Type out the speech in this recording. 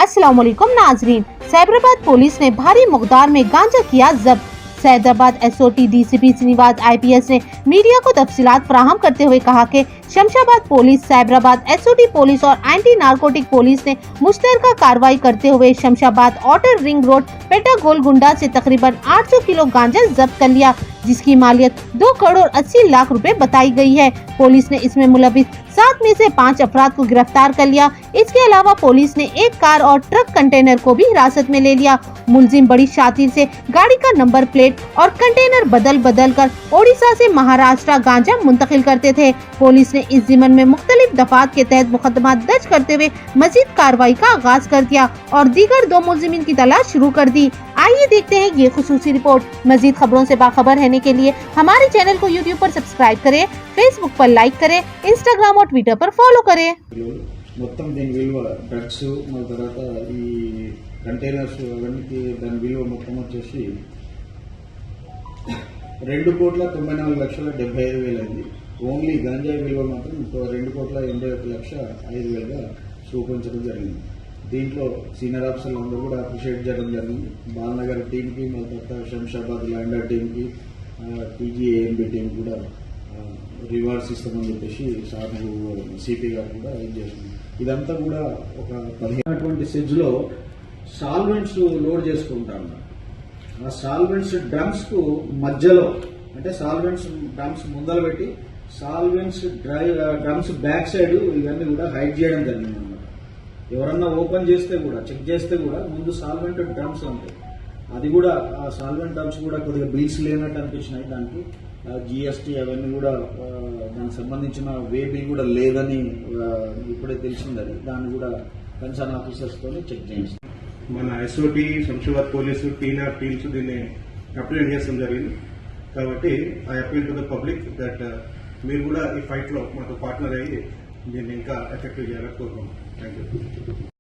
अस्सलाम वालेकुम नाजरीन। सैबराबाद पुलिस ने भारी मकदार में गांजा किया जब्त। Cyberabad SOT DCP Srinivas IPS ने मीडिया को तफसीलात फराहम करते हुए कहा कि Shamshabad police, Cyberabad SOT police और एंटी नारकोटिक पुलिस ने मुश्तरका कार्रवाई करते हुए Shamshabad outer ring road Peta Golgunda से तकरीबन 800 किलो गांजा जब्त कर लिया, जिसकी मालियत 2 करोड़ 80 लाख रुपए बताई गई है। पुलिस ने इसमें मुलविस 7 में से 5 अफराद को गिरफ्तार कर लिया। इसके अलावा पुलिस ने एक कार और ट्रक कंटेनर को भी हिरासत में ले लिया। मुलजिम बड़ी शातिर से गाड़ी का नंबर प्लेट और कंटेनर बदल कर ओडिशा से महाराष्ट्र गांजा मुंतकिल करते थे। पुलिस ने इस जिम्मन में मुख्तलिफ दफात के तहत मुकदमा दर्ज करते हुए मजीद कार्रवाई का आगाज कर दिया और दीगर 2 मुलजिमीन की तलाश शुरू कर दी। आइए देखते हैं ये खुसूसी रिपोर्ट। मजीद खबरों से बाखबर रहने के लिए हमारे चैनल को यूट्यूब पर सब्सक्राइब करें, फेसबुक पर लाइक करें, इंस्टाग्राम और ट्विटर पर फॉलो करें। మొత్తం దీని విలువ డ్రగ్స్ మన తర్వాత ఈ కంటైనర్స్ అవన్నీ దాని విలువ మొత్తం వచ్చేసి 2,94,75,000 అయింది. ఓన్లీ గంజాయి విలువ మాత్రం 2,81,05,000గా చూపించడం జరిగింది. దీంట్లో సీనియర్ ఆఫీసర్లు అందరూ కూడా అప్రిషియేట్ చేయడం జరిగింది. బాలనగర్ టీంకి, మన తర్వాత శంషాబాద్ ల్యాండర్ టీంకి, టీజీఏఎన్బి టీం కూడా రివార్డ్స్ ఇస్తామని చెప్పేసి సార్లు సిపి గారు కూడా ఇది చేస్తుంది. ఇదంతా కూడా ఒక 15 సెజ్లో సాల్వెంట్స్ లోడ్ చేసుకుంటాను. ఆ సాల్వెంట్స్ డ్రమ్స్ కు మధ్యలో, అంటే సాల్వెంట్స్ డ్రమ్స్ ముందర పెట్టి సాల్వెంట్స్ డ్రమ్స్ బ్యాక్ సైడ్ ఇవన్నీ కూడా హైడ్ చేయడం జరిగింది అన్నమాట. ఎవరన్నా ఓపెన్ చేస్తే కూడా, చెక్ చేస్తే కూడా ముందు సాల్వెంట్ డ్రమ్స్ ఉంటాయి. అది కూడా ఆ సాల్వెంట్ డ్రమ్స్ కూడా కొద్దిగా బిల్స్ లేనట్టు అనిపించినాయి. దానికి జిఎస్టీ అవన్నీ కూడా దానికి సంబంధించిన వే బిల్ కూడా లేదని ఇప్పుడే తెలిసింది. అది దాన్ని కూడా కన్సర్న్ ఆఫీసర్స్ తో చెక్ చేయించాం. మన SOT, Shamshabad police, TR teams దీన్ని అప్లై చేయడం జరిగింది. కాబట్టి I appeal to the public that మీరు కూడా ఈ ఫైట్ లో మాతో పార్ట్నర్ అయ్యి దీన్ని ఇంకా ఎఫెక్టివ్ చేయాలని కోరుకుంటున్నాం. Thank you.